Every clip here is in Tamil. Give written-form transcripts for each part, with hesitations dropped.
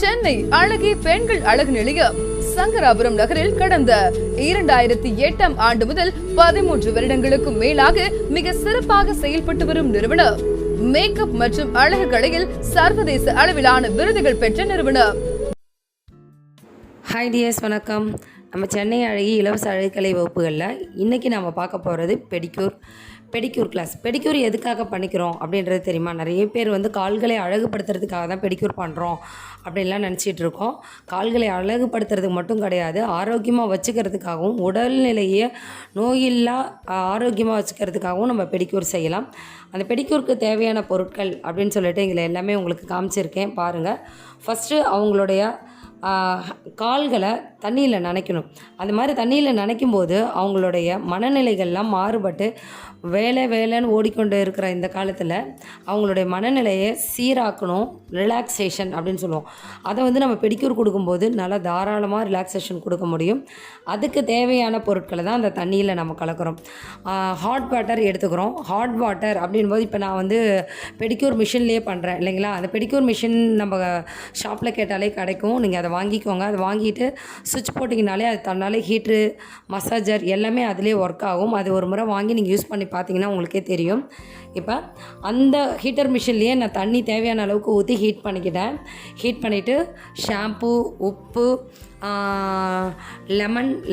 சென்னை அழகி பெண்கள் அழகு நிலையம் சங்கராபுரம் நகரில் கடந்த 2008ஆம் ஆண்டு முதல் 13 வருடங்களுக்கும் மேலாக மிக சிறப்பாக செயல்பட்டு வரும் நிறுவனம். மேக்கப் மற்றும் அழகு கலையில் சர்வதேச அளவிலான விருதுகள் பெற்ற நிறுவனம். ஹாய் டியர்ஸ், வணக்கம். நம்ம சென்னை அழகி இலவச அழகுக்கலை வகுப்புகளில் இன்றைக்கி நம்ம பார்க்க போகிறது பெடிக்யூர் கிளாஸ். பெடிக்யூர் எதுக்காக பண்ணிக்கிறோம் அப்படின்றது தெரியுமா? நிறைய பேர் கால்களை அழகுபடுத்துறதுக்காக தான் பெடிக்யூர் பண்ணுறோம் அப்படின்லாம் நினச்சிட்டு இருக்கோம். கால்களை அழகுபடுத்துறதுக்கு மட்டும் கிடையாது, ஆரோக்கியமாக வச்சுக்கிறதுக்காகவும் உடல்நிலையை நோயில்லா ஆரோக்கியமாக வச்சுக்கிறதுக்காகவும் நம்ம பெடிக்யூர் செய்யலாம். அந்த பெடிக்யூருக்கு தேவையான பொருட்கள் அப்படின்னு சொல்லிட்டு இதில் எல்லாமே உங்களுக்கு காமிச்சிருக்கேன், பாருங்கள். ஃபஸ்ட்டு அவங்களுடைய கால்களை தண்ணியில் நனைக்கணும். அந்த மாதிரி தண்ணியில் நனைக்கும் போது அவங்களுடைய மனநிலைகள்லாம் மாறுபட்டு வேலைன்னு ஓடிக்கொண்டு இருக்கிற இந்த காலத்தில் அவங்களுடைய மனநிலையை சீராக்கணும், ரிலாக்ஸேஷன் அப்படின்னு சொல்லுவோம். அதை நம்ம பெடிக்யூர் கொடுக்கும்போது நல்லா தாராளமாக ரிலாக்ஸேஷன் கொடுக்க முடியும். அதுக்கு தேவையான பொருட்களை தான் அந்த தண்ணியில் நம்ம கலக்கிறோம். ஹாட் வாட்டர் எடுத்துக்கிறோம். ஹாட் வாட்டர் அப்படின்போது இப்போ நான் பெடிக்யூர் மிஷின்லேயே பண்ணுறேன் இல்லைங்களா? அந்த பெடிக்யூர் மிஷின் நம்ம ஷாப்பில் கேட்டாலே கிடைக்கும். நீங்கள் அதை வாங்கிக்கோங்க. அதை வாங்கிட்டு சுவிட்ச் போட்டிங்கனாலே அது தன்னாலே ஹீட்ரு, மசாஜர் எல்லாமே அதிலே ஒர்க் ஆகும். அது ஒரு முறை வாங்கி நீங்கள் யூஸ் பண்ணி பார்த்தீங்கன்னா உங்களுக்கே தெரியும். இப்போ அந்த ஹீட்டர் மிஷின்லேயே நான் தண்ணி தேவையான அளவுக்கு ஊற்றி ஹீட் பண்ணிவிட்டு ஷாம்பு, உப்பு,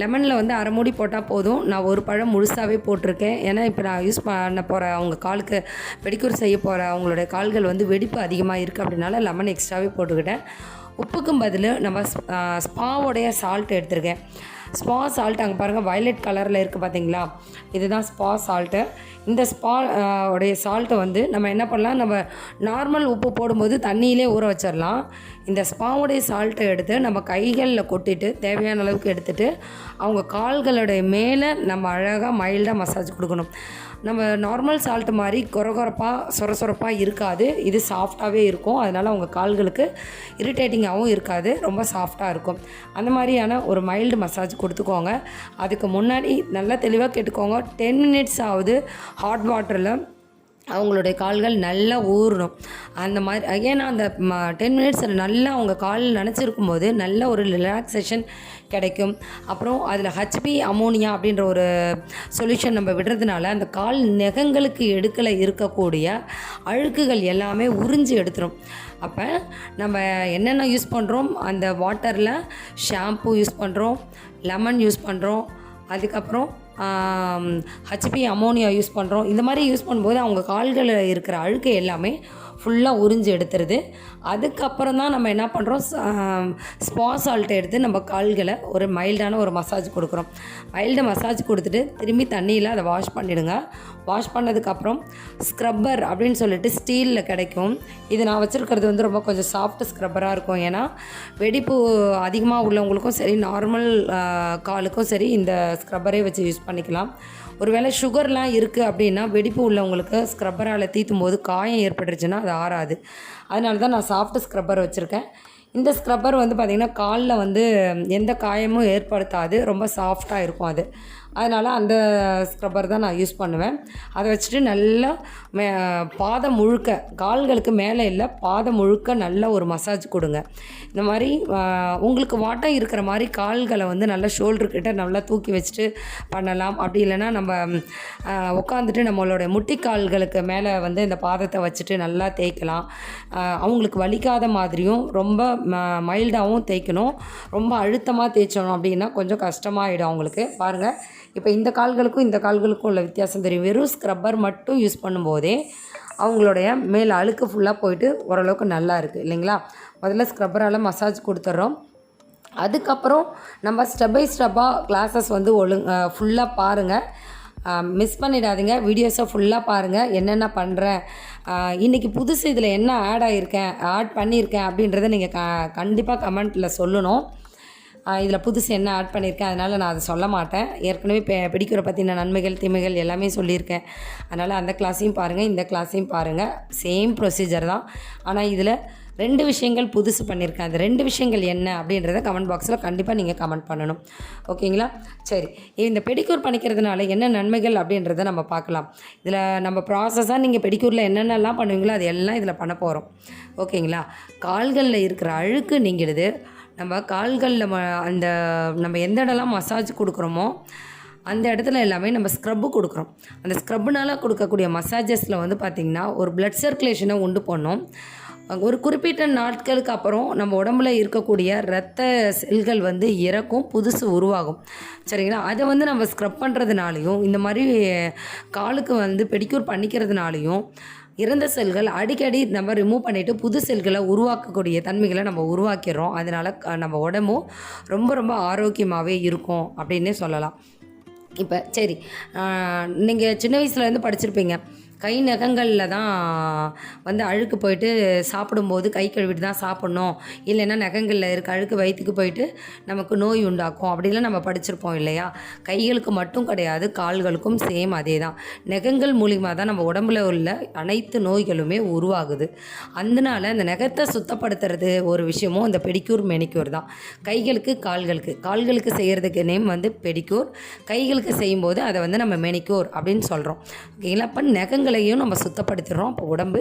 லெமனில் அரை மூடி போட்டால் போதும். நான் ஒரு பழம் முழுசாகவே போட்டிருக்கேன். ஏன்னா இப்போ நான் யூஸ் பண்ண போகிற அவங்க காலுக்கு பெடிக்யூர் செய்ய போகிற அவங்களுடைய கால்கள் வெடிப்பு அதிகமாக இருக்குது அப்படின்னால லெமன் எக்ஸ்ட்ராவே போட்டுக்கிட்டேன். உப்புக்கும் பதில் நம்ம ஸ்பாவோடைய சால்ட் எடுத்திருக்கேன். ஸ்பா சால்ட் அங்கே பாருங்கள், வயலட் கலரில் இருக்குது பார்த்தீங்களா? இதுதான் ஸ்பா சால்ட்டு. இந்த ஸ்பா உடைய சால்ட்டை நம்ம என்ன பண்ணலாம், நம்ம நார்மல் உப்பு போடும்போது தண்ணியிலே ஊற வச்சிடலாம். இந்த ஸ்பாவுடைய சால்ட்டை எடுத்து நம்ம கைகளில் கொட்டிட்டு தேவையான அளவுக்கு எடுத்துகிட்டு அவங்க கால்களுடைய மேலே நம்ம அழகாக மைல்டாக மசாஜ் கொடுக்கணும். நம்ம நார்மல் சால்ட்டு மாதிரி சொரப்பாக இருக்காது. இது சாஃப்டாகவே இருக்கும். அதனால் அவங்க கால்களுக்கு இரிட்டேட்டிங்காகவும் இருக்காது, ரொம்ப சாஃப்டாக இருக்கும். அந்த மாதிரியான ஒரு மைல்டு மசாஜ் கொடுத்துக்கோங்க. அதுக்கு முன்னாடி நல்லா தெளிவாக கேட்டுக்கோங்க. 10 மினிட்ஸ் ஆகுது ஹாட் வாட்டரில் அவங்களுடைய கால்கள் நல்லா ஊறணும். அந்த மாதிரி ஏன்னா அந்த 10 மினிட்ஸில் நல்லா அவங்க கால் நனைச்சிருக்கும் போது நல்ல ஒரு ரிலாக்ஸேஷன் கிடைக்கும். அப்புறம் அதில் ஹச்பி அமோனியா அப்படின்ற ஒரு சொல்யூஷன் நம்ம விடுறதுனால அந்த கால் நகங்களுக்கு எடுக்கலை இருக்கக்கூடிய அழுக்குகள் எல்லாமே உறிஞ்சி எடுத்துரும். அப்போ நம்ம என்னென்ன யூஸ் பண்ணுறோம், அந்த வாட்டரில் ஷாம்பு யூஸ் பண்ணுறோம், லெமன் யூஸ் பண்ணுறோம், அதுக்கப்புறம் ஹச்பி அமோனியா யூஸ் பண்ணுறோம். இந்த மாதிரி யூஸ் பண்ணும்போது அவங்க கால்களில் இருக்கிற அழுக்கு எல்லாமே ஃபுல்லாக உறிஞ்சி எடுத்துருது. அதுக்கப்புறம் தான் நம்ம என்ன பண்ணுறோம், ஸ்பா சால்ட்டை எடுத்து நம்ம கால்களை ஒரு மைல்டான ஒரு மசாஜ் கொடுக்குறோம். மைல்டு மசாஜ் கொடுத்துட்டு திரும்பி தண்ணியில் அதை வாஷ் பண்ணிவிடுங்க. வாஷ் பண்ணதுக்கப்புறம் ஸ்க்ரப்பர் அப்படின்னு சொல்லிட்டு ஸ்டீலில் கிடைக்கும். இது நான் வச்சுருக்கிறது ரொம்ப கொஞ்சம் சாஃப்ட் ஸ்க்ரப்பராக இருக்கும். ஏன்னா வெடிப்பு அதிகமாக உள்ளவங்களுக்கும் சரி, நார்மல் காலுக்கும் சரி இந்த ஸ்க்ரப்பரே வச்சு யூஸ் பண்ணிக்கலாம். ஒருவேளை சுகர்லாம் இருக்குது அப்படின்னா வெடிப்பு உள்ளவங்களுக்கு ஸ்க்ரப்பரால் தீத்தும் போது காயம் ஏற்பட்டுருச்சுன்னா அது ஆறாது. அதனால தான் நான் சாஃப்ட் ஸ்க்ரப்பர் வச்சுருக்கேன். இந்த ஸ்க்ரப்பர் பார்த்திங்கன்னா காலில் எந்த காயமும் ஏற்படுத்தாது, ரொம்ப சாஃப்டாக இருக்கும் அது. அதனால் அந்த ஸ்க்ரப்பர் தான் நான் யூஸ் பண்ணுவேன். அதை வச்சுட்டு நல்லா பாதம் முழுக்க, கால்களுக்கு மேலே இல்லை, பாதம் முழுக்க நல்ல ஒரு மசாஜ் கொடுங்க. இந்த மாதிரி உங்களுக்கு வாட்டம் இருக்கிற மாதிரி கால்களை நல்லா ஷோல்டர்கிட்ட நல்லா தூக்கி வச்சுட்டு பண்ணலாம். அப்படி இல்லைன்னா நம்ம உட்காந்துட்டு நம்மளோட முட்டிக்கால்களுக்கு மேலே இந்த பாதத்தை வச்சுட்டு நல்லா தேய்க்கலாம். அவங்களுக்கு வலிக்காத மாதிரியும் ரொம்ப மைல்டாகவும் தேய்க்கணும். ரொம்ப அழுத்தமாக தேய்ச்சோம் அப்படின்னா கொஞ்சம் கஷ்டமாகிடும் அவங்களுக்கு. பாருங்கள், இப்போ இந்த கால்களுக்கும் உள்ள வித்தியாசம் தெரியும். வெறும் ஸ்க்ரப்பர் மட்டும் யூஸ் பண்ணும்போதே அவங்களுடைய மேல் அழுக்கு ஃபுல்லாக போயிட்டு ஓரளவுக்கு நல்லா இருக்குது இல்லைங்களா? முதல்ல ஸ்க்ரப்பரால் மசாஜ் கொடுத்துட்றோம். அதுக்கப்புறம் நம்ம ஸ்டெப் பை ஸ்டெப்பாக கிளாஸஸ் ஃபுல்லாக பாருங்கள், மிஸ் பண்ணிடாதீங்க. வீடியோஸை ஃபுல்லாக பாருங்கள். என்னென்ன பண்ணுறேன், இன்றைக்கி புதுசு இதில் என்ன ஆட் பண்ணியிருக்கேன் அப்படின்றத நீங்கள் கண்டிப்பாக கமெண்ட்டில் சொல்லணும். இதில் புதுசு என்ன ஆட் பண்ணியிருக்கேன், அதனால் நான் அதை சொல்ல மாட்டேன். ஏற்கனவே பெடிக்யூரை பற்றின நன்மைகள் தீமைகள் எல்லாமே சொல்லியிருக்கேன். அதனால் அந்த கிளாஸையும் பாருங்கள், இந்த கிளாஸையும் பாருங்கள். சேம் ப்ரொசீஜர் தான். ஆனால் இதில் 2 விஷயங்கள் புதுசு பண்ணியிருக்கேன். அந்த 2 விஷயங்கள் என்ன அப்படின்றத கமெண்ட் பாக்ஸில் கண்டிப்பாக நீங்கள் கமெண்ட் பண்ணணும். ஓகேங்களா? சரி, இந்த பெடிக்யூர் பண்ணிக்கிறதுனால என்ன நன்மைகள் அப்படின்றத நம்ம பார்க்கலாம். இதில் நம்ம ப்ராசஸாக நீங்கள் பெடிக்யூரில் என்னென்னலாம் பண்ணுவீங்களோ அது எல்லாம் இதில் பண்ண போகிறோம். ஓகேங்களா? கால்களில் இருக்கிற அழுக்கு நீங்கிடுது. நம்ம கால்களில் அந்த நம்ம எந்த இடம்லாம் மசாஜ் கொடுக்குறோமோ அந்த இடத்துல எல்லாமே நம்ம ஸ்க்ரப்பு கொடுக்குறோம். அந்த ஸ்க்ரப்புனால் கொடுக்கக்கூடிய மசாஜஸில் வந்து பார்த்திங்கன்னா ஒரு பிளட் சர்க்குலேஷனை உண்டு பண்ணோம். ஒரு குறிப்பிட்ட நாட்களுக்கு அப்புறம் நம்ம உடம்புல இருக்கக்கூடிய இரத்த செல்கள் வந்து இறக்கும், புதுசு உருவாகும். சரிங்களா? அதை வந்து நம்ம ஸ்க்ரப் பண்ணுறதுனாலையும் இந்த மாதிரி காலுக்கு வந்து பெடிக்யூர் பண்ணிக்கிறதுனாலையும் இறந்த செல்கள் அடிக்கடி நம்ம ரிமூவ் பண்ணிவிட்டு புது செல்களை உருவாக்கக்கூடிய தன்மைகளை நம்ம உருவாக்கிடுறோம். அதனால் நம்ம உடம்பும் ரொம்ப ரொம்ப ஆரோக்கியமாகவே இருக்கும் அப்படின்னே சொல்லலாம். இப்போ சரி, நீங்கள் சின்ன வயசுலேருந்து படிச்சிருப்பீங்க, கை நகங்களில் தான் வந்து அழுக்கு போயிட்டு சாப்பிடும்போது கை கழுவிட்டு தான் சாப்பிட்ணும், இல்லைன்னா நகங்களில் இருக்க அழுக்கு வயிற்றுக்கு போயிட்டு நமக்கு நோய் உண்டாக்கும் அப்படிலாம் நம்ம படிச்சிருப்போம் இல்லையா? கைகளுக்கு மட்டும் கிடையாது, கால்களுக்கும் சேம் அதே தான். நகங்கள் மூலிமா தான் நம்ம உடம்புல உள்ள அனைத்து நோய்களுமே உருவாகுது. அதனால அந்த நகத்தை சுத்தப்படுத்துறது ஒரு விஷயமும் இந்த பெடிக்யூர் மெனிக்யூர் தான். கைகளுக்கு கால்களுக்கு செய்கிறதுக்கு நேம் வந்து பெடிக்யூர், கைகளுக்கு செய்யும்போது அதை வந்து நம்ம மெனிக்யூர் அப்படின்னு சொல்கிறோம். ஓகேங்களா? அப்போ நகங்களையும் நம்ம சுத்தப்படுத்திடுறோம். அப்போ உடம்பு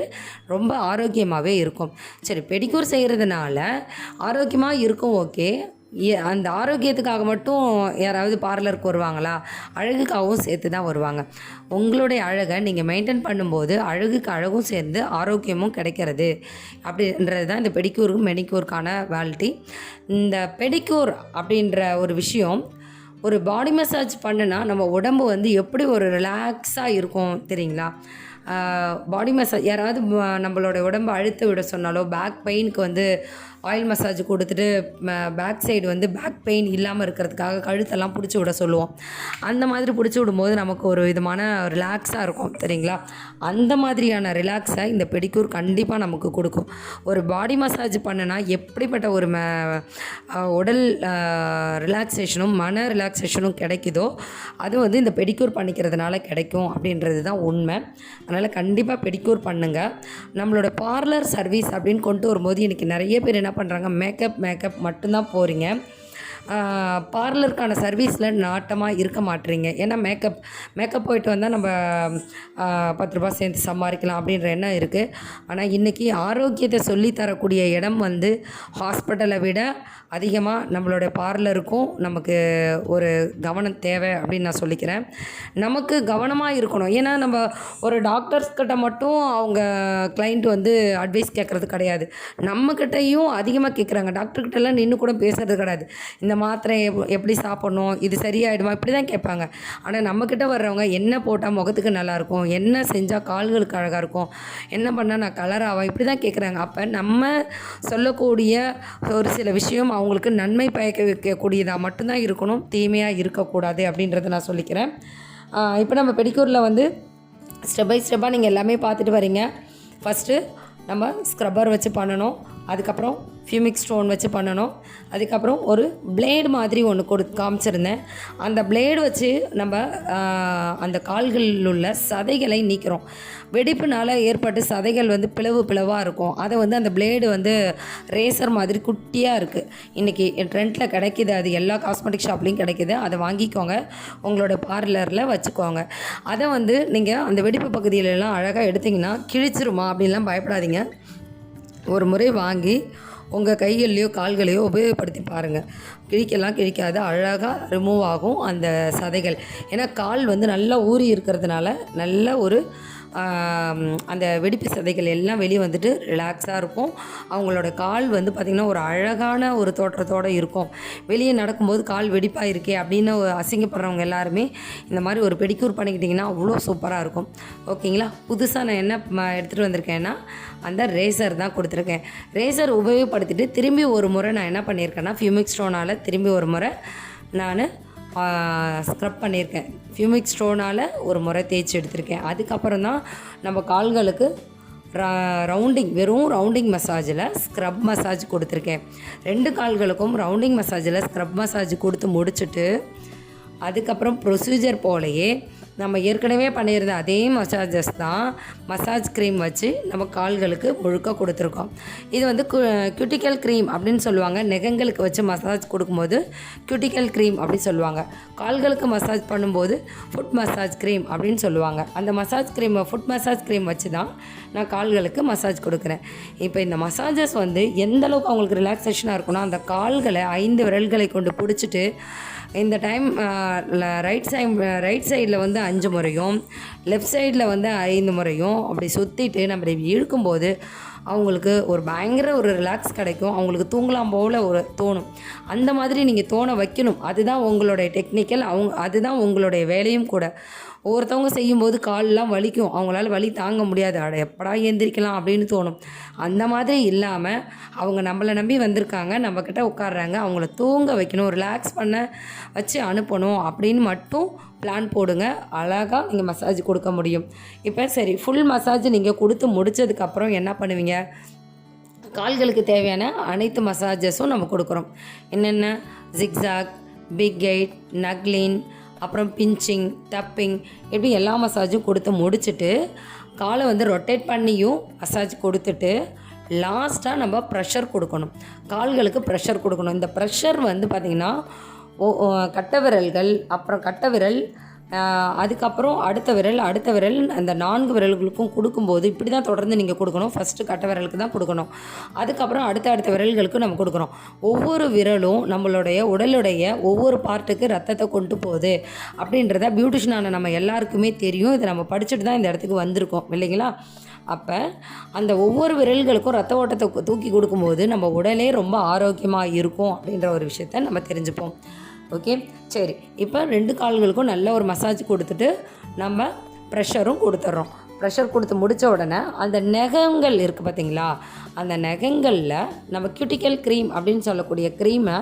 ரொம்ப ஆரோக்கியமாகவே இருக்கும். சரி, பெடிக்யூர் செய்கிறதுனால ஆரோக்கியமாக இருக்கும். ஓகே, அந்த ஆரோக்கியத்துக்காக மட்டும் யாராவது பார்லருக்கு வருவாங்களா? அழகுக்காகவும் சேர்த்து தான் வருவாங்க. உங்களுடைய அழகை நீங்கள் மெயின்டைன் பண்ணும்போது அழகுக்கு அழகும் சேர்ந்து ஆரோக்கியமும் கிடைக்கிறது அப்படின்றது தான் இந்த பெடிக்யூருக்கும் மெனிக்யூருக்கான வேலிட்டி. இந்த பெடிக்யூர் அப்படின்ற ஒரு விஷயம் ஒரு பாடி மசாஜ் பண்ணுனா நம்ம உடம்பு வந்து எப்படி ஒரு ரிலாக்ஸாக இருக்கும் தெரியுங்களா? பாடி மசாஜ் யாராவது நம்மளோட உடம்பை அழுத்த விட சொன்னாலோ, பேக் பெயினுக்கு வந்து ஆயில் மசாஜ் கொடுத்துட்டு பேக் சைடு வந்து பேக் பெயின் இல்லாமல் இருக்கிறதுக்காக கழுத்தெல்லாம் பிடிச்சி விட சொல்லுவோம். அந்த மாதிரி பிடிச்சி விடும்போது நமக்கு ஒரு விதமான ரிலாக்ஸாக இருக்கும் தெரியுங்களா? அந்த மாதிரியான ரிலாக்ஸை இந்த பெடிக்யூர் கண்டிப்பாக நமக்கு கொடுக்கும். ஒரு பாடி மசாஜ் பண்ணுனா எப்படிப்பட்ட ஒரு உடல் ரிலாக்ஸேஷனும் மன ரிலாக்ஸேஷனும் கிடைக்குதோ அது வந்து இந்த பெடிக்யூர் பண்ணிக்கிறதுனால கிடைக்கும் அப்படின்றது தான் உண்மை. அதனால் கண்டிப்பாக பெடிக்யூர் பண்ணுங்கள். நம்மளோட பார்லர் சர்வீஸ் அப்படின்னு கொண்டு வரும்போது இன்றைக்கி நிறைய பேர் என்ன பண்ணுறாங்க, மேக்கப் மட்டும்தான் போகிறீங்க. பார்லருக்கான சர்வீஸில் நாட்டமாக இருக்க மாட்டேறீங்க. ஏன்னா மேக்கப் போயிட்டு வந்தால் நம்ம 10 ரூபா சேர்த்து சம்பாதிக்கலாம் அப்படின்ற எண்ணம் இருக்குது. ஆனால் இன்றைக்கி ஆரோக்கியத்தை சொல்லித்தரக்கூடிய இடம் வந்து ஹாஸ்பிட்டலை விட அதிகமாக நம்மளுடைய பார்லருக்கும் நமக்கு ஒரு கவனம் தேவை அப்படின்னு நான் சொல்லிக்கிறேன். நமக்கு கவனமாக இருக்கணும். ஏன்னா நம்ம ஒரு டாக்டர்ஸ்கிட்ட மட்டும் அவங்க கிளைண்ட் வந்து அட்வைஸ் கேட்குறது கிடையாது, நம்மக்கிட்டையும் அதிகமாக கேட்குறாங்க. டாக்டர்கிட்டலாம் நின்று கூட பேசுகிறது கிடையாது. இந்த மாத்திரை எப்படி சாப்பிட்ணும், இது சரியாயிடுமா, இப்படி தான் கேட்பாங்க. ஆனால் நம்மக்கிட்ட வர்றவங்க என்ன போட்டால் முகத்துக்கு நல்லாயிருக்கும், என்ன செஞ்சால் கால்களுக்கு அழகாக இருக்கும், என்ன பண்ணால் நான் கலர் ஆவேன், இப்படி தான் கேட்குறாங்க. அப்போ நம்ம சொல்லக்கூடிய ஒரு சில விஷயம் அவங்களுக்கு நன்மை பயக்க வைக்கக்கூடியதாக மட்டும்தான் இருக்கணும், தீமையாக இருக்கக்கூடாது அப்படின்றத நான் சொல்லிக்கிறேன். இப்போ நம்ம பெடிக்யூரில் வந்து ஸ்டெப் பை ஸ்டெப்பாக நீங்கள் எல்லாமே பார்த்துட்டு வரீங்க. ஃபஸ்ட்டு நம்ம ஸ்க்ரப்பர் வச்சு பண்ணணும், அதுக்கப்புறம் ஃபியூமிக் ஸ்டோன் வச்சு பண்ணணும், அதுக்கப்புறம் ஒரு பிளேடு மாதிரி ஒன்று காமிச்சிருந்தேன். அந்த பிளேடு வச்சு நம்ம அந்த கால்களில் உள்ள சதைகளை நீக்கிறோம். வெடிப்புனால் ஏற்பட்டு சதைகள் வந்து பிளவாக இருக்கும். அதை வந்து அந்த பிளேடு வந்து ரேசர் மாதிரி குட்டியாக இருக்குது. இன்றைக்கி ட்ரெண்டில் கிடைக்கிது, அது எல்லா காஸ்மெட்டிக் ஷாப்லேயும் கிடைக்கிது. அதை வாங்கிக்கோங்க, உங்களோட பார்லரில் வச்சுக்கோங்க. அதை வந்து நீங்கள் அந்த வெடிப்பு பகுதியிலலாம் அழகாக எடுத்திங்கன்னா கிழிச்சிருமா அப்படின்லாம் பயப்படாதீங்க. ஒரு முறை வாங்கி உங்கள் கைகள்லையோ கால்களையோ உபயோகப்படுத்தி பாருங்கள். கிழிக்காது, அழகாக ரிமூவ் ஆகும் அந்த சதைகள். ஏன்னா கால் வந்து நல்லா ஊறி இருக்கிறதுனால நல்ல ஒரு அந்த வெடிப்பு சதைகள் எல்லாம் வெளியே வந்துட்டு ரிலாக்ஸாக இருக்கும். அவங்களோட கால் வந்து பார்த்திங்கன்னா ஒரு அழகான ஒரு தோற்றத்தோடு இருக்கும். வெளியே நடக்கும்போது கால் வெடிப்பாக இருக்கே அப்படின்னு அசிங்கப்படுறவங்க எல்லாருமே இந்த மாதிரி ஒரு பெடிக்யூர் பண்ணிக்கிட்டிங்கன்னா அவ்வளோ சூப்பராக இருக்கும். ஓகேங்களா? புதுசாக நான் என்ன எடுத்துகிட்டு வந்திருக்கேன்னா அந்த ரேசர் தான் கொடுத்துருக்கேன். ரேசர் உபயோகப்படுத்திட்டு திரும்பி ஒரு முறை நான் என்ன பண்ணியிருக்கேன்னா ஃபியூமிக் ஸ்டோனால் திரும்பி ஒரு முறை நான் ஸ்க்ரப் பண்ணியிருக்கேன். ஃபியூமிக் ஸ்டோனால் ஒரு முறை தேய்ச்சி எடுத்திருக்கேன். அதுக்கப்புறம் தான் நம்ம கால்களுக்கு வெறும் ரவுண்டிங் மசாஜில் ஸ்க்ரப் மசாஜ் கொடுத்துருக்கேன். 2 கால்களுக்கும் ரவுண்டிங் மசாஜில் ஸ்க்ரப் மசாஜ் கொடுத்து முடிச்சுட்டு அதுக்கப்புறம் ப்ரொசீஜர் போலையே நம்ம ஏற்கனவே பண்ணியிருந்த அதே மசாஜஸ் தான் மசாஜ் க்ரீம் வச்சு நம்ம கால்களுக்கு முழுக்க கொடுத்துருக்கோம். இது வந்து கியூட்டிக்கல் க்ரீம் அப்படின்னு சொல்லுவாங்க. நெகங்களுக்கு வச்சு மசாஜ் கொடுக்கும்போது கியூட்டிக்கல் க்ரீம் அப்படின்னு சொல்லுவாங்க. கால்களுக்கு மசாஜ் பண்ணும்போது ஃபுட் மசாஜ் க்ரீம் அப்படின்னு சொல்லுவாங்க. அந்த massage cream food massage cream வச்சு தான் நான் கால்களுக்கு மசாஜ் கொடுக்குறேன். இப்போ இந்த மசாஜஸ் வந்து எந்த அளவுக்கு அவங்களுக்கு ரிலாக்ஸேஷனாக இருக்குன்னா, அந்த கால்களை 5 விரல்களை கொண்டு பிடிச்சிட்டு இந்த டைம் ரைட் சைடில் வந்து 5 முறையும் லெஃப்ட் சைடில் வந்து 5 முறையும் அப்படி சுற்றிட்டு நம்ம இழுக்கும்போது அவங்களுக்கு ஒரு பயங்கர ஒரு ரிலாக்ஸ் கிடைக்கும். அவங்களுக்கு தூங்கலாம் போல் ஒரு தோணும். அந்த மாதிரி நீங்கள் தோண வைக்கணும். அதுதான் உங்களுடைய டெக்னிக்கல். அதுதான் உங்களுடைய வேலையும் கூட. ஒவ்வொருத்தவங்க செய்யும்போது கால்லாம் வலிக்கும். அவங்களால வலி தாங்க முடியாது. எப்படா எந்திரிக்கலாம் அப்படின்னு தோணும். அந்த மாதிரி இல்லாமல் அவங்க நம்மளை நம்பி வந்திருக்காங்க, நம்மக்கிட்ட உட்காடுறாங்க, அவங்கள தூங்க வைக்கணும், ரிலாக்ஸ் பண்ண வச்சு அனுப்பணும் அப்படின்னு மட்டும் பிளான் போடுங்க. அழகாக நீங்கள் மசாஜ் கொடுக்க முடியும். இப்போ சரி, ஃபுல் மசாஜ் நீங்கள் கொடுத்து முடித்ததுக்கப்புறம் என்ன பண்ணுவீங்க? கால்களுக்கு தேவையான அனைத்து மசாஜஸும் நம்ம கொடுக்குறோம். என்னென்ன? ஜிக்ஸாக், பிக் எயிட், நக்லின், அப்புறம் பிஞ்சிங், டப்பிங், இப்படி எல்லா மசாஜும் கொடுத்து முடிச்சுட்டு காலை வந்து ரொட்டேட் பண்ணியும் மசாஜ் கொடுத்துட்டு லாஸ்ட்டாக நம்ம ப்ரெஷர் கொடுக்கணும். கால்களுக்கு ப்ரெஷர் கொடுக்கணும். இந்த ப்ரெஷர் வந்து பார்த்திங்கன்னா கட்டை விரல்கள், அப்புறம் கட்டை விரல், அதுக்கப்புறம் அடுத்த விரல், அந்த 4 விரல்களுக்கும் கொடுக்கும்போது இப்படி தான் தொடர்ந்து நீங்கள் கொடுக்கணும். ஃபஸ்ட்டு கட்டை விரலுக்கு தான் கொடுக்கணும். அதுக்கப்புறம் அடுத்த விரல்களுக்கு நம்ம கொடுக்குறோம். ஒவ்வொரு விரலும் நம்மளுடைய உடலுடைய ஒவ்வொரு பார்ட்டுக்கு ரத்தத்தை கொண்டு போகுது அப்படின்றத பியூட்டிஷியனான நம்ம எல்லாருக்குமே தெரியும். இதை நம்ம படிச்சுட்டு தான் இந்த இடத்துக்கு வந்திருக்கோம் இல்லைங்களா? அப்போ அந்த ஒவ்வொரு விரல்களுக்கும் ரத்த ஓட்டத்தை தூக்கி கொடுக்கும்போது நம்ம உடலே ரொம்ப ஆரோக்கியமாக இருக்கும் அப்படின்ற ஒரு விஷயத்த நம்ம தெரிஞ்சுப்போம். ஓகே, சரி. இப்போ 2 கால்களுக்கும் நல்ல ஒரு மசாஜ் கொடுத்துட்டு நம்ம ப்ரெஷரும் கொடுத்துட்றோம். ப்ரெஷர் கொடுத்து முடித்த உடனே அந்த நகங்கள் இருக்குது பார்த்திங்களா, அந்த நகங்களில் நம்ம கியூட்டிக்கல் க்ரீம் அப்படின்னு சொல்லக்கூடிய க்ரீமை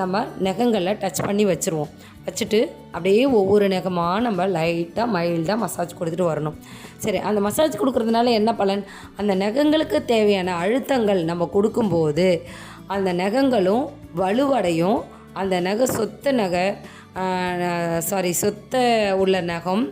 நம்ம நகங்களில் டச் பண்ணி வச்சுருவோம். வச்சுட்டு அப்படியே ஒவ்வொரு நகமாக நம்ம லைட்டாக மைல்டாக மசாஜ் கொடுத்துட்டு வரணும். சரி, அந்த மசாஜ் கொடுக்குறதுனால என்ன பலன்? அந்த நகங்களுக்கு தேவையான அழுத்தங்கள் நம்ம கொடுக்கும்போது அந்த நகங்களும் வலுவடையும். அந்த சொத்த உள்ள நகம்,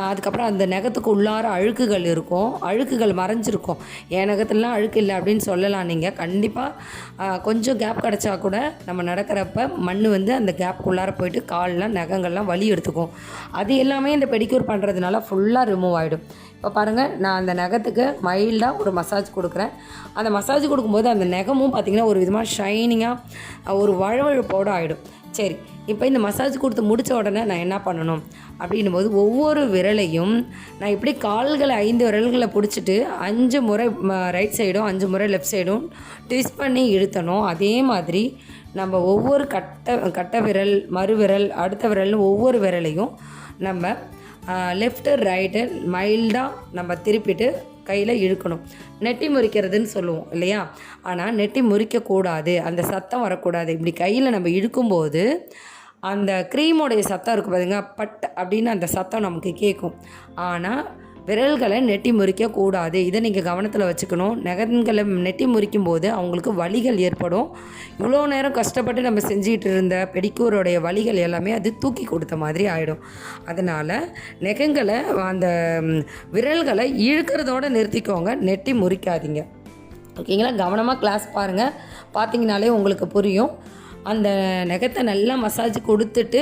அதுக்கப்புறம் அந்த நகத்துக்கு உள்ளார அழுக்குகள் இருக்கும், அழுக்குகள் மறைஞ்சிருக்கும். என் நகத்துலலாம் அழுக்கு இல்லை அப்படின்னு சொல்லலாம். நீங்கள் கண்டிப்பாக கொஞ்சம் கேப் கிடச்சா கூட நம்ம நடக்கிறப்ப மண் வந்து அந்த கேப்புக்குள்ளார போயிட்டு கால்லாம் நகங்கள்லாம் வலி எடுத்துக்கும். அது எல்லாமே இந்த பெடிக்யூர் பண்ணுறதுனால ஃபுல்லாக ரிமூவ் ஆகிடும். இப்போ பாருங்கள், நான் அந்த நகத்துக்கு மைல்டாக ஒரு மசாஜ் கொடுக்குறேன். அந்த மசாஜ் கொடுக்கும்போது அந்த நகமும் பார்த்திங்கன்னா ஒரு விதமாக ஷைனிங்காக ஒரு வழுவழுப்போடு ஆகிடும். சரி, இப்போ இந்த மசாஜ் கொடுத்து முடித்த உடனே நான் என்ன பண்ணணும் அப்படின்னும் போது ஒவ்வொரு விரலையும் நான் இப்படி கால்களை 5 விரல்களை பிடிச்சிட்டு 5 முறை ரைட் சைடும் 5 முறை லெஃப்ட் சைடும் ட்விஸ்ட் பண்ணி இழுத்தணும். அதே மாதிரி நம்ம ஒவ்வொரு கட்டை விரல், மறுவிரல், அடுத்த விரல்னு ஒவ்வொரு விரலையும் நம்ம லெஃப்ட்டு ரைட்டு மைல்டாக நம்ம திருப்பிட்டு கையில் இழுக்கணும். நெட்டி முறிக்கிறதுன்னு சொல்லுவோம் இல்லையா? ஆனால் நெட்டி முறிக்கக்கூடாது, அந்த சத்தம் வரக்கூடாது. இப்படி கையில் நம்ம இழுக்கும்போது அந்த க்ரீமோடைய சத்தம் இருக்குது பாருங்க, பட் அப்படின்னு அந்த சத்தம் நமக்கு கேட்கும். ஆனால் விரல்களை நெட்டி முறிக்கக்கூடாது. இதை நீங்கள் கவனத்தில் வச்சுக்கணும். நகங்களை நெட்டி முறிக்கும் போது அவங்களுக்கு வலிகள் ஏற்படும். இவ்வளோ நேரம் கஷ்டப்பட்டு நம்ம செஞ்சுக்கிட்டு இருந்த பெடிக்யூரோடைய வலிகள் எல்லாமே அது தூக்கி கொடுத்த மாதிரி ஆகிடும். அதனால் நகங்களை அந்த விரல்களை இழுக்கிறதோடு நிறுத்திக்கோங்க, நெட்டி முறிக்காதீங்க. ஓகேங்களா? கவனமாக கிளாஸ் பாருங்கள், பார்த்தீங்கனாலே உங்களுக்கு புரியும். அந்த நகத்தை நல்லா மசாஜ் கொடுத்துட்டு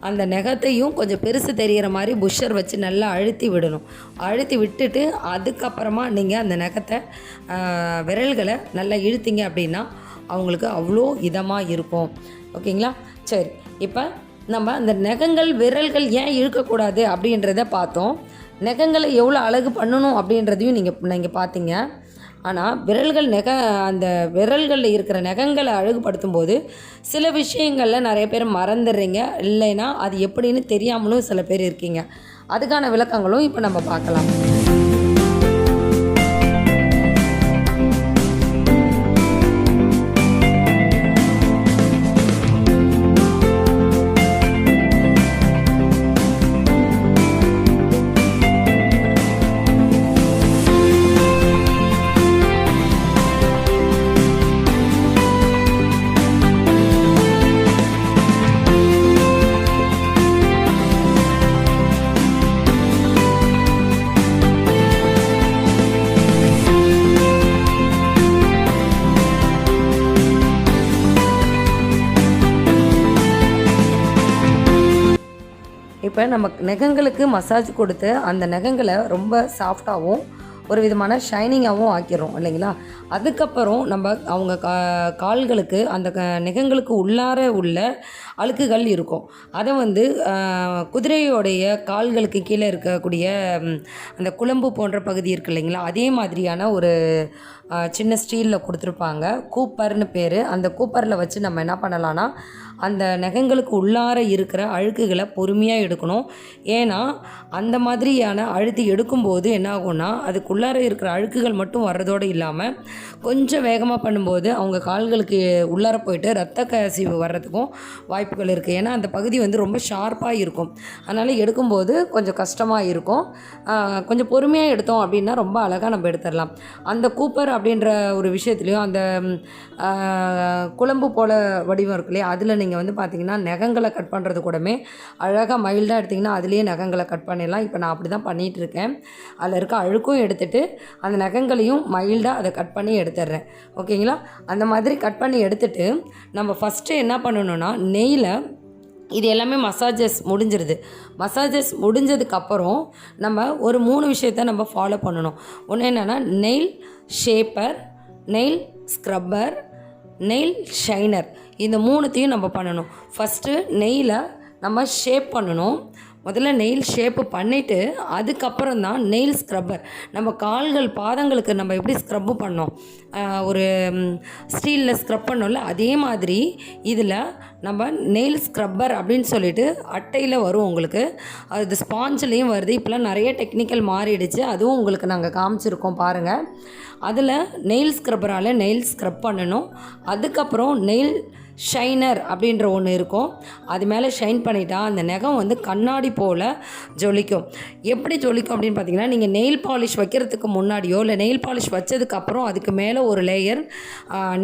அந்த நகத்தையும் கொஞ்சம் பெருசு தெரிகிற மாதிரி புஷ்ஷர் வச்சு நல்லா அழுத்தி விடணும். அழுத்தி விட்டுட்டு அதுக்கப்புறமா நீங்கள் அந்த நகத்தை விரல்களை நல்லா இழுத்தீங்க அப்படின்னா அவங்களுக்கு அவ்வளோ இதமாக இருக்கும். ஓகேங்களா? சரி, இப்போ நம்ம அந்த நகங்கள் விரல்கள் ஏன் இழுக்கக்கூடாது அப்படின்றத பார்த்தோம். நகங்களை எவ்வளோ அழகு பண்ணணும் அப்படின்றதையும் நீங்கள் பார்த்தீங்க. ஆனால் அந்த விரல்களில் இருக்கிற நகங்களை அழகுபடுத்தும் போது சில விஷயங்களில் நிறைய பேர் மறந்துடுறீங்க, இல்லைன்னா அது எப்படின்னு தெரியாமலும் சில பேர் இருக்கீங்க. அதுக்கான விளக்கங்களும் இப்போ நம்ம பார்க்கலாம். இப்போ நம்ம நகங்களுக்கு மசாஜ் கொடுத்து அந்த நகங்களை ரொம்ப சாஃப்டாகவும் ஒரு விதமான ஷைனிங்காகவும் ஆக்கிடுறோம் இல்லைங்களா. அதுக்கப்புறம் நம்ம அவங்க கால்களுக்கு அந்த நகங்களுக்கு உள்ளார உள்ள அழுக்குகள் இருக்கும். அதை வந்து குதிரையோடைய கால்களுக்கு கீழே இருக்கக்கூடிய அந்த குழம்பு போன்ற பகுதி இருக்குது இல்லைங்களா, அதே மாதிரியான ஒரு சின்ன ஸ்டீலில் கொடுத்துருப்பாங்க. கூப்பர்னு பேர். அந்த கூப்பரில் வச்சு நம்ம என்ன பண்ணலான்னா அந்த நகங்களுக்கு உள்ளார இருக்கிற அழுக்குகளை பொறுமையாக எடுக்கணும். ஏன்னா அந்த மாதிரியான அழுத்தி எடுக்கும்போது என்ன ஆகும்னா அதுக்குள்ளார இருக்கிற அழுக்குகள் மட்டும் வர்றதோடு இல்லாமல் கொஞ்சம் வேகமாக பண்ணும்போது அவங்க கால்களுக்கு உள்ளார போயிட்டு ரத்த கசிவு வர்றதுக்கும் வாய்ப்புகள் இருக்குது. ஏன்னா அந்த பகுதி வந்து ரொம்ப ஷார்ப்பாக இருக்கும். அதனால் எடுக்கும்போது கொஞ்சம் கஷ்டமாக இருக்கும். கொஞ்சம் பொறுமையாக எடுத்தோம் அப்படின்னா ரொம்ப அழகாக நம்ம எடுத்துடலாம். அந்த கூப்பர் அப்படின்ற ஒரு விஷயத்துலையும் அந்த குழம்பு போல வடிவம் இருக்கு இல்லையா, அதில் நீங்கள் வந்து பார்த்திங்கன்னா நகங்களை கட் பண்ணுறது கூடமே அழகாக மைல்டாக எடுத்திங்கன்னா அதுலேயே நகங்களை கட் பண்ணிடலாம். இப்போ நான் அப்படி தான் பண்ணிகிட்ருக்கேன். அதில் இருக்க அழுக்கும் எடுத்துகிட்டு அந்த நகங்களையும் மைல்டாக அதை கட் பண்ணி எடுத்துடுறேன். ஓகேங்களா. அந்த மாதிரி கட் பண்ணி எடுத்துகிட்டு நம்ம ஃபஸ்ட்டு என்ன பண்ணணுன்னா நெய்யில் இது எல்லாமே மசாஜஸ் முடிஞ்சிருது. மசாஜஸ் முடிஞ்சதுக்கப்புறம் நம்ம ஒரு 3 விஷயத்த நம்ம ஃபாலோ பண்ணணும். ஒன்று என்னென்னா nail shaper, nail scrubber, nail shiner. இந்த 3த்தையும் நம்ம பண்ணணும். ஃபஸ்ட்டு நெயிலை நம்ம ஷேப் பண்ணணும். முதல்ல நெயில் ஷேப்பு பண்ணிவிட்டு அதுக்கப்புறம் தான் நெயில் ஸ்க்ரப்பர். நம்ம கால்கள் பாதங்களுக்கு நம்ம எப்படி ஸ்க்ரப்பு பண்ணோம், ஒரு ஸ்டீலில் ஸ்க்ரப் பண்ணோம்ல, அதே மாதிரி இதில் நம்ம நெயில் ஸ்க்ரப்பர் அப்படின்னு சொல்லிட்டு அட்டையில் வரும் உங்களுக்கு. அது ஸ்பாஞ்சிலையும் வருது. இப்போலாம் நிறைய டெக்னிக்கல் மாறிடுச்சு. அதுவும் உங்களுக்கு நாங்கள் காமிச்சிருக்கோம் பாருங்கள். அதில் நெயில் ஸ்க்ரப்பரால் நெயில் ஸ்க்ரப் பண்ணணும். அதுக்கப்புறம் நெயில் ஷைனர் அப்படின்ற ஒன்று இருக்கும். அது மேலே ஷைன் பண்ணிட்டா அந்த நகம் வந்து கண்ணாடி போல் ஜொலிக்கும். எப்படி ஜொலிக்கும் அப்படின்னு பார்த்தீங்கன்னா, நீங்கள் நெயில் பாலிஷ் வைக்கிறதுக்கு முன்னாடியோ இல்லை நெயில் பாலிஷ் வச்சதுக்கப்புறம் அதுக்கு மேலே ஒரு லேயர்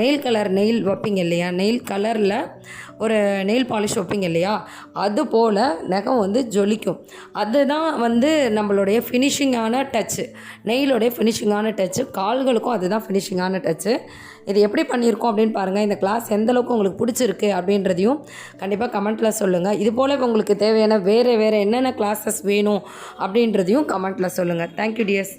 நெயில் கலர் நெயில் வைப்பீங்க இல்லையா, நெயில் கலரில் ஒரு நெயில் பாலிஷ் வைப்பீங்க இல்லையா, அது போல் நகம் வந்து ஜொலிக்கும். அதுதான் வந்து நம்மளுடைய ஃபினிஷிங்கான டச்சு, நெயிலோடைய ஃபினிஷிங்கான டச்சு. கால்களுக்கும் அதுதான் ஃபினிஷிங்கான டச்சு. இது எப்படி பண்ணியிருக்கோம் அப்படின்னு பாருங்கள். இந்த கிளாஸ் எந்தளவுக்கு உங்களுக்கு பிடிச்சிருக்கு அப்படின்றதையும் கண்டிப்பாக கமெண்ட்டில் சொல்லுங்கள். இது போல் உங்களுக்கு தேவையான வேறு என்னென்ன கிளாஸஸ் வேணும் அப்படின்றதையும் கமெண்ட்டில் சொல்லுங்கள். Thank you tears.